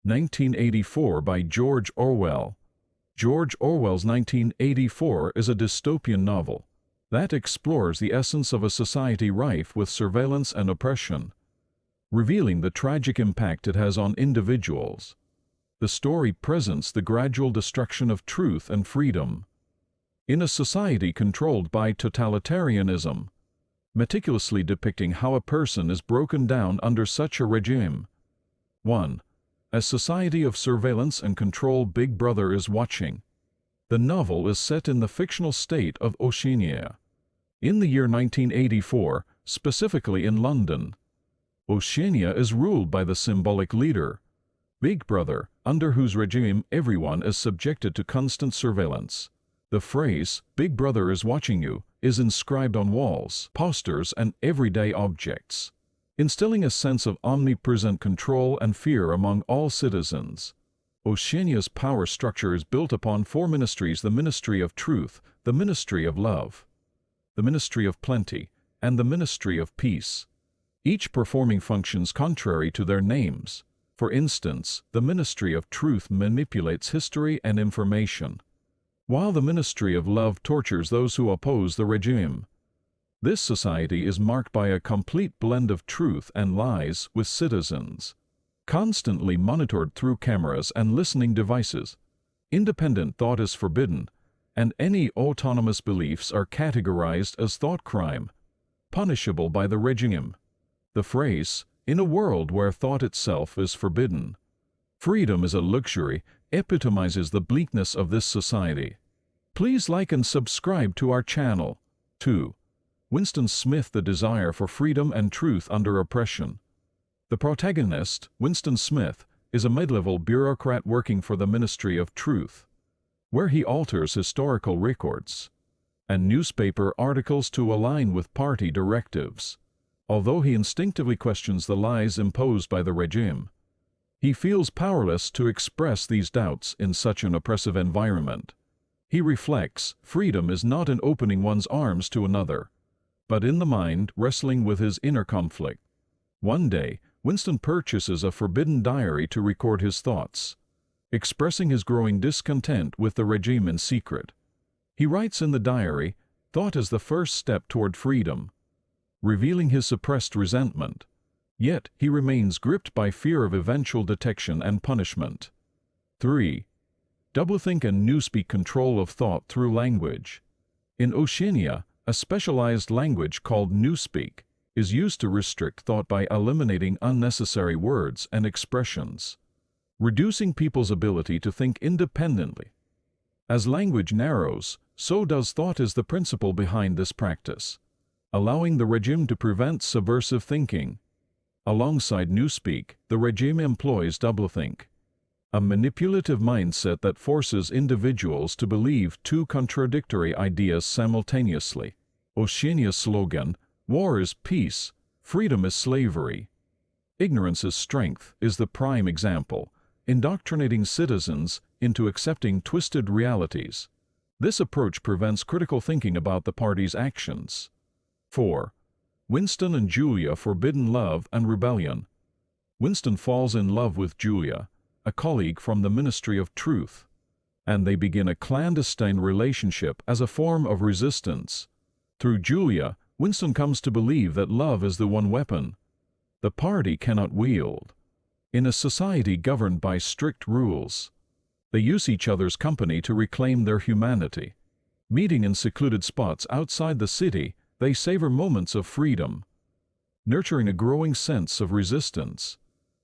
1984 by George Orwell. George Orwell's 1984 is a dystopian novel that explores the essence of a society rife with surveillance and oppression, revealing the tragic impact it has on individuals. The story presents the gradual destruction of truth and freedom in a society controlled by totalitarianism, meticulously depicting how a person is broken down under such a regime. 1. A society of surveillance and control. Big Brother is watching. The novel is set in the fictional state of Oceania, in the year 1984, specifically in London. Oceania is ruled by the symbolic leader, Big Brother, under whose regime everyone is subjected to constant surveillance. The phrase, "Big Brother is watching you," is inscribed on walls, posters, and everyday objects, instilling a sense of omnipresent control and fear among all citizens. Oceania's power structure is built upon four ministries: the Ministry of Truth, the Ministry of Love, the Ministry of Plenty, and the Ministry of Peace, each performing functions contrary to their names. For instance, the Ministry of Truth manipulates history and information, while the Ministry of Love tortures those who oppose the regime. This society is marked by a complete blend of truth and lies, with citizens constantly monitored through cameras and listening devices. Independent thought is forbidden, and any autonomous beliefs are categorized as thought crime, punishable by the regime. The phrase, "in a world where thought itself is forbidden, freedom is a luxury," epitomizes the bleakness of this society. Please like and subscribe to our channel. 2. Winston Smith: the desire for freedom and truth under oppression. The protagonist, Winston Smith, is a mid-level bureaucrat working for the Ministry of Truth, where he alters historical records and newspaper articles to align with party directives. Although he instinctively questions the lies imposed by the regime, he feels powerless to express these doubts in such an oppressive environment. He reflects, freedom is not in opening one's arms to another, but in the mind wrestling with his inner conflict. One day, Winston purchases a forbidden diary to record his thoughts, expressing his growing discontent with the regime in secret. He writes in the diary, "Thought is the first step toward freedom," revealing his suppressed resentment. Yet, he remains gripped by fear of eventual detection and punishment. 3. Doublethink and newspeak: control of thought through language. In Oceania, a specialized language called newspeak is used to restrict thought by eliminating unnecessary words and expressions, reducing people's ability to think independently. As language narrows, so does thought. Is the principle behind this practice, allowing the regime to prevent subversive thinking. Alongside newspeak, the regime employs doublethink, a manipulative mindset that forces individuals to believe two contradictory ideas simultaneously. Oceania's slogan, "War is peace, freedom is slavery, ignorance is strength," is the prime example, indoctrinating citizens into accepting twisted realities. This approach prevents critical thinking about the party's actions. 4. Winston and Julia: forbidden love and rebellion. Winston falls in love with Julia, a colleague from the Ministry of Truth, and they begin a clandestine relationship as a form of resistance. Through Julia, Winston comes to believe that love is the one weapon the party cannot wield. In a society governed by strict rules, they use each other's company to reclaim their humanity. Meeting in secluded spots outside the city, they savor moments of freedom, nurturing a growing sense of resistance.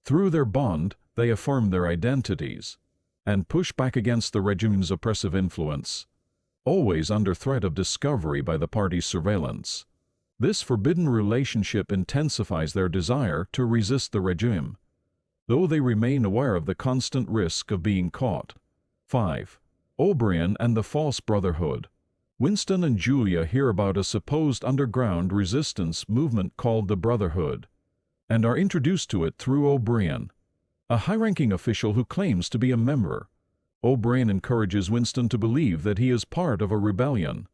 Through their bond, they affirm their identities and push back against the regime's oppressive influence, always under threat of discovery by the party's surveillance. This forbidden relationship intensifies their desire to resist the regime, though they remain aware of the constant risk of being caught. 5. O'Brien and the false brotherhood. Winston and Julia hear about a supposed underground resistance movement called the Brotherhood, and are introduced to it through O'Brien, a high-ranking official who claims to be a member. O'Brien encourages Winston to believe that he is part of a rebellion,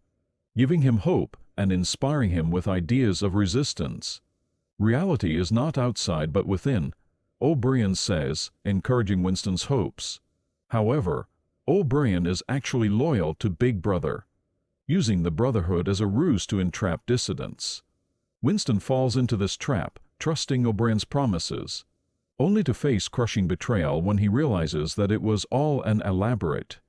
giving him hope and inspiring him with ideas of resistance. Reality is not outside but within. O'Brien says, encouraging Winston's hopes. However, O'Brien is actually loyal to Big Brother, using the Brotherhood as a ruse to entrap dissidents. Winston falls into this trap, trusting O'Brien's promises, only to face crushing betrayal when he realizes that it was all an elaborate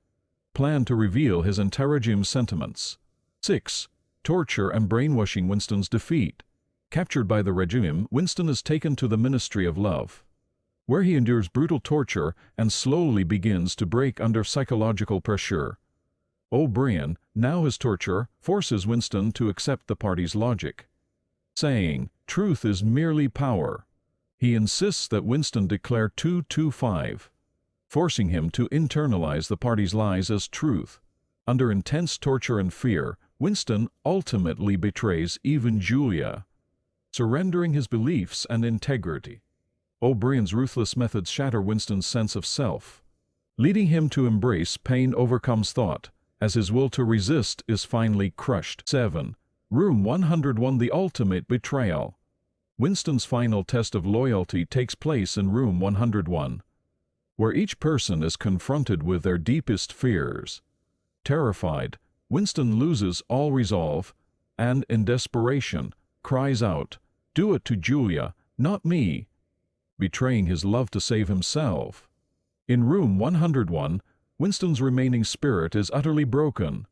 plan to reveal his interregime sentiments. 6. Torture and brainwashing. Winston's defeat. Captured by the regime, Winston is taken to the Ministry of Love, where he endures brutal torture and slowly begins to break under psychological pressure. O'Brien, now his torturer, forces Winston to accept the party's logic, saying, "Truth is merely power." He insists that Winston declare 225, forcing him to internalize the party's lies as truth. Under intense torture and fear, Winston ultimately betrays even Julia, surrendering his beliefs and integrity. O'Brien's ruthless methods shatter Winston's sense of self, leading him to embrace pain overcomes thought, as his will to resist is finally crushed. 7. Room 101. The ultimate betrayal. Winston's final test of loyalty takes place in Room 101, where each person is confronted with their deepest fears. Terrified, Winston loses all resolve and, in desperation, cries out, "Do it to Julia, not me," betraying his love to save himself. In Room 101, Winston's remaining spirit is utterly broken,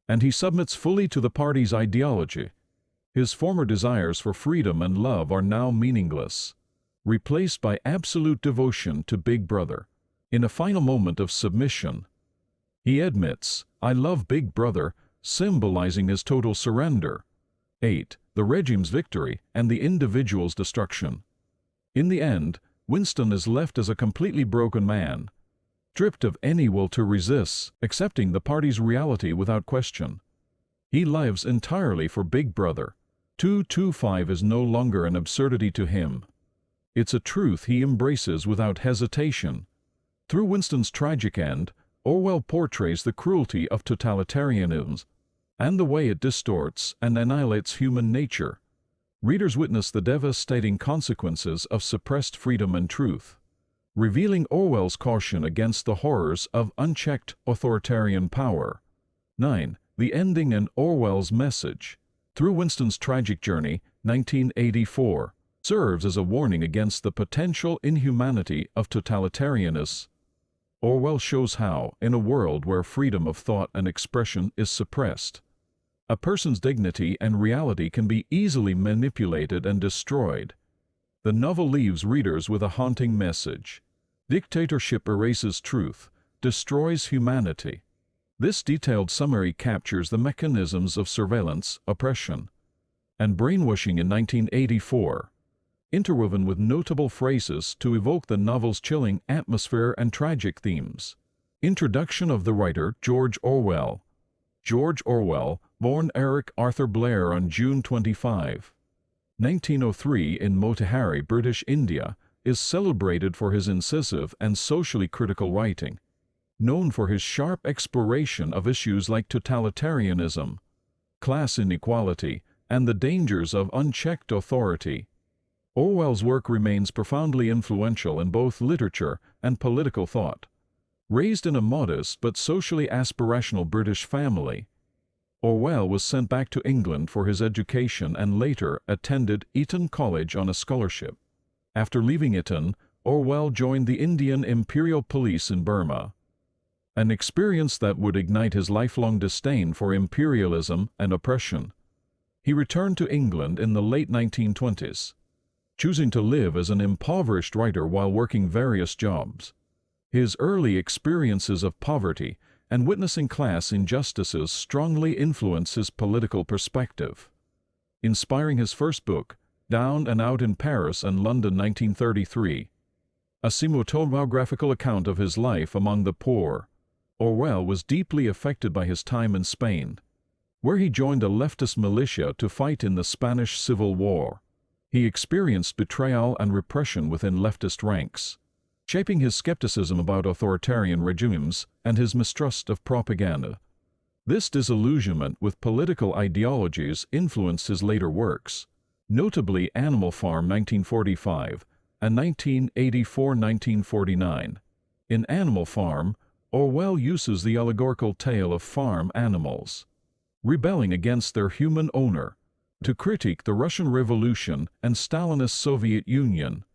and he submits fully to the party's ideology. His former desires for freedom and love are now meaningless, replaced by absolute devotion to Big Brother. In a final moment of submission, he admits, "I love Big Brother," symbolizing his total surrender. 8. The regime's victory and the individual's destruction. In the end, Winston is left as a completely broken man, stripped of any will to resist, accepting the party's reality without question. He lives entirely for Big Brother. 225 is no longer an absurdity to him. It's a truth he embraces without hesitation. Through Winston's tragic end, Orwell portrays the cruelty of totalitarianism and the way it distorts and annihilates human nature. Readers witness the devastating consequences of suppressed freedom and truth, revealing Orwell's caution against the horrors of unchecked authoritarian power. 9. The ending and Orwell's message. Through Winston's tragic journey, 1984 serves as a warning against the potential inhumanity of totalitarianism. Orwell shows how, in a world where freedom of thought and expression is suppressed, a person's dignity and reality can be easily manipulated and destroyed. The novel leaves readers with a haunting message. Dictatorship erases truth, destroys humanity. This detailed summary captures the mechanisms of surveillance, oppression, and brainwashing in 1984, interwoven with notable phrases to evoke the novel's chilling atmosphere and tragic themes. Introduction of the writer George Orwell. George Orwell, born Eric Arthur Blair on June 25, 1903 in Motihari, British India, is celebrated for his incisive and socially critical writing, known for his sharp exploration of issues like totalitarianism, class inequality, and the dangers of unchecked authority. Orwell's work remains profoundly influential in both literature and political thought. Raised in a modest but socially aspirational British family, Orwell was sent back to England for his education and later attended Eton College on a scholarship. After leaving Eton, Orwell joined the Indian Imperial Police in Burma, an experience that would ignite his lifelong disdain for imperialism and oppression. He returned to England in the late 1920s, choosing to live as an impoverished writer while working various jobs. His early experiences of poverty and witnessing class injustices strongly influenced his political perspective, inspiring his first book, Down and Out in Paris and London 1933, a cinematographical account of his life among the poor. Orwell was deeply affected by his time in Spain, where he joined a leftist militia to fight in the Spanish Civil War. He experienced betrayal and repression within leftist ranks, shaping his skepticism about authoritarian regimes and his mistrust of propaganda. This disillusionment with political ideologies influenced his later works, notably Animal Farm 1945 and 1984-1949. In Animal Farm, Orwell uses the allegorical tale of farm animals rebelling against their human owner to critique the Russian Revolution and Stalinist Soviet Union,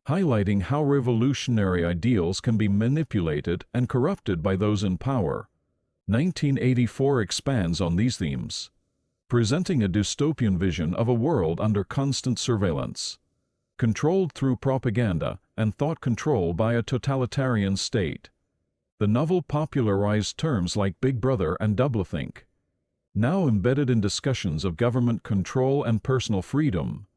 highlighting how revolutionary ideals can be manipulated and corrupted by those in power. 1984 expands on these themes, presenting a dystopian vision of a world under constant surveillance, controlled through propaganda and thought control by a totalitarian state. The novel popularized terms like Big Brother and doublethink, now embedded in discussions of government control and personal freedom.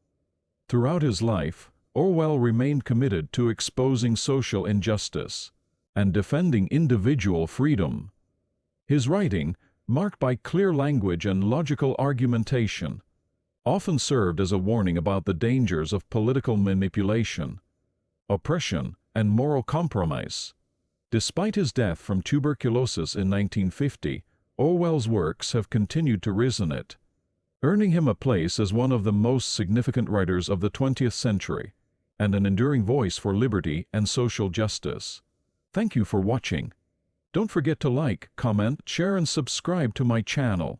Throughout his life, Orwell remained committed to exposing social injustice and defending individual freedom. His writing, marked by clear language and logical argumentation, often served as a warning about the dangers of political manipulation, oppression, and moral compromise. Despite his death from tuberculosis in 1950, Orwell's works have continued to resonate, earning him a place as one of the most significant writers of the 20th century and an enduring voice for liberty and social justice. Thank you for watching. Don't forget to like, comment, share, and subscribe to my channel.